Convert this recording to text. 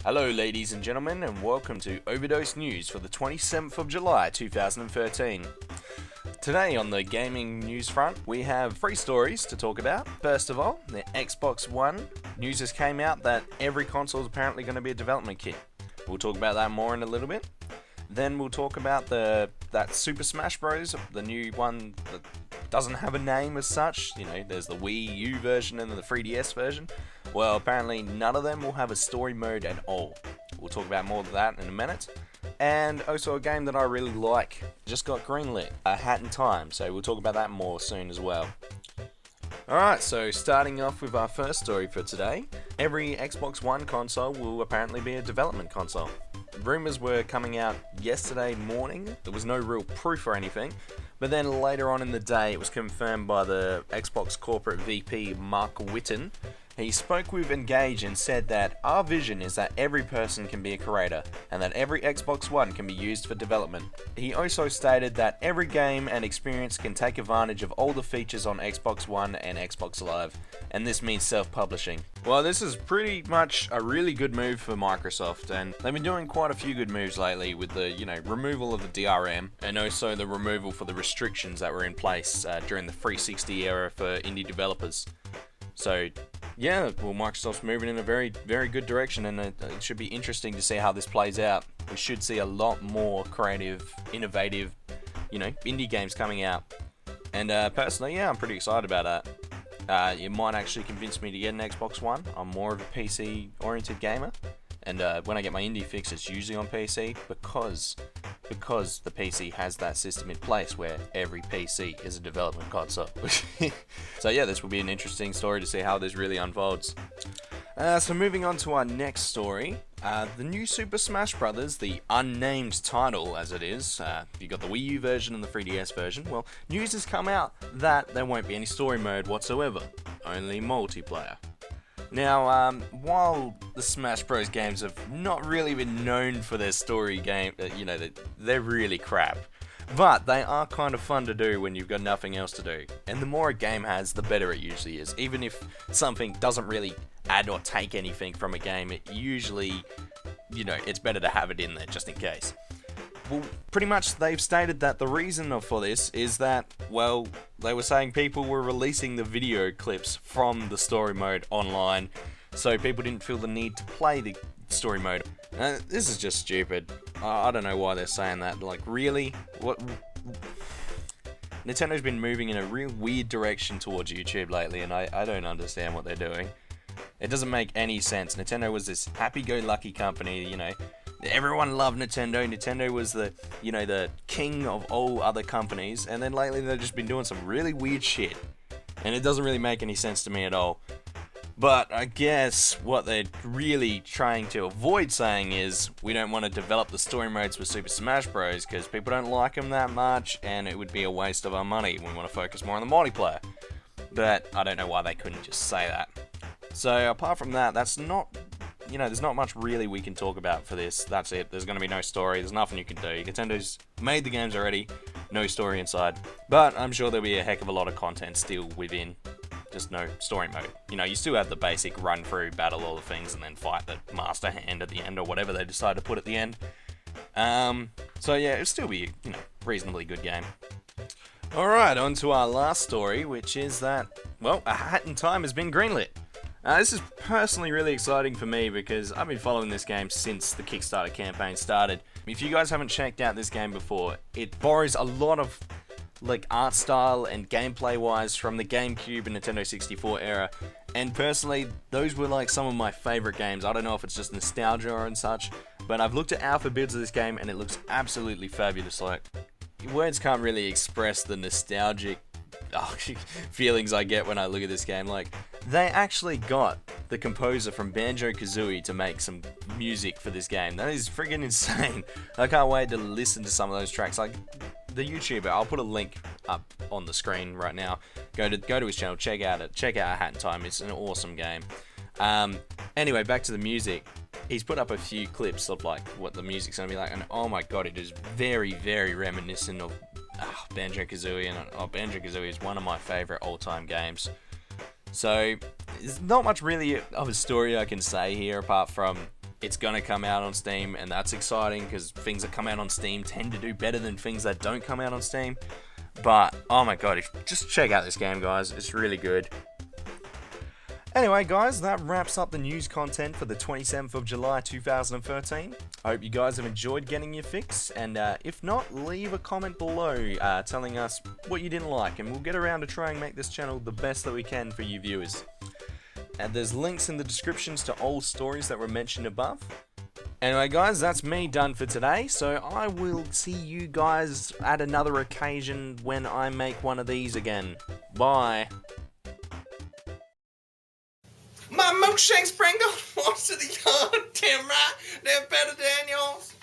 Hello ladies and gentlemen, and welcome to OverDose News for the 27th of July 2013. Today on the gaming news front, we have 3 stories to talk about. First of all, the Xbox One. News just came out that every console is apparently going to be a development kit. We'll talk about that more in a little bit. Then we'll talk about that Super Smash Bros, the new one that doesn't have a name as such. You know, there's the WIIU version and the 3DS version. Well, apparently none of them will have a story mode at all. We'll talk about more of that in a minute. And also a game that I really like, just got greenlit, Hat in Time, so we'll talk about that more soon as well. Alright, so starting off with our first story for today, every Xbox One console will apparently be a development console. Rumours were coming out yesterday morning, there was no real proof or anything, but then later on in the day it was confirmed by the Xbox corporate VP Mark Whitten. He spoke with Engage and said that our vision is that every person can be a creator and that every Xbox One can be used for development. He also stated that every game and experience can take advantage of all the features on Xbox One and Xbox Live, and this means self-publishing. Well, this is pretty much a really good move for Microsoft, and they've been doing quite a few good moves lately with the, removal of the DRM and also the removal for the restrictions that were in place during the 360 era for indie developers. So, yeah, well, Microsoft's moving in a very, very good direction, and it should be interesting to see how this plays out. We should see a lot more creative, innovative, indie games coming out. And personally, yeah, I'm pretty excited about that. It might actually convince me to get an Xbox One. I'm more of a PC-oriented gamer, and when I get my indie fix, it's usually on PC because the PC has that system in place where every PC is a development console. So yeah, this will be an interesting story to see how this really unfolds. So moving on to our next story, the new Super Smash Bros, the unnamed title as it is, you got the Wii U version and the 3DS version. Well, news has come out that there won't be any story mode whatsoever, only multiplayer. Now, while the Smash Bros games have not really been known for their story game, they're really crap. But they are kind of fun to do when you've got nothing else to do. And the more a game has, the better it usually is. Even if something doesn't really add or take anything from a game, it usually, it's better to have it in there just in case. Well, pretty much they've stated that the reason for this is that, well, they were saying people were releasing the video clips from the story mode online, so people didn't feel the need to play the story mode. This is just stupid. I don't know why they're saying that. Like, really? What? Nintendo's been moving in a real weird direction towards YouTube lately, and I don't understand what they're doing. It doesn't make any sense. Nintendo was this happy-go-lucky company, everyone loved Nintendo. Nintendo was the king of all other companies, and then lately they've just been doing some really weird shit, and it doesn't really make any sense to me at all. But I guess what they're really trying to avoid saying is we don't want to develop the story modes for Super Smash Bros. Because people don't like them that much, and it would be a waste of our money. We want to focus more on the multiplayer. But I don't know why they couldn't just say that. So apart from that, that's not... there's not much really we can talk about for this. That's it. There's going to be no story. There's nothing you can do. Nintendo's made the games already. No story inside. But I'm sure there'll be a heck of a lot of content still within. Just no story mode. You still have the basic run through, battle all the things, and then fight the master hand at the end, or whatever they decide to put at the end. So yeah, it'll still be, reasonably good game. Alright, on to our last story, which is that, well, A Hat in Time has been greenlit. This is personally really exciting for me because I've been following this game since the Kickstarter campaign started. If you guys haven't checked out this game before, it borrows a lot of art style and gameplay wise from the GameCube and Nintendo 64 era, and personally those were some of my favorite games. I don't know if it's just nostalgia or and such, but I've looked at alpha builds of this game and it looks absolutely fabulous. Words can't really express the nostalgic feelings I get when I look at this game. They actually got the composer from Banjo-Kazooie to make some music for this game. That is friggin' insane. I can't wait to listen to some of those tracks. The YouTuber, I'll put a link up on the screen right now. Go to his channel, check out A Hat in Time. It's an awesome game. Anyway, back to the music. He's put up a few clips of what the music's gonna be like, and oh my god, it is very, very reminiscent of Banjo-Kazooie, and Banjo-Kazooie is one of my favorite all-time games. So, there's not much really of a story I can say here apart from it's gonna come out on Steam, and that's exciting because things that come out on Steam tend to do better than things that don't come out on Steam. But oh my god, just check out this game, guys. It's really good. Anyway, guys, that wraps up the news content for the 27th of July 2013. I hope you guys have enjoyed getting your fix, and if not, leave a comment below telling us what you didn't like, and we'll get around to try and make this channel the best that we can for you viewers. And there's links in the descriptions to all stories that were mentioned above. Anyway, guys, that's me done for today, so I will see you guys at another occasion when I make one of these again. Bye. My milkshake sprinkle wants to the yard, damn right, they're better than yours.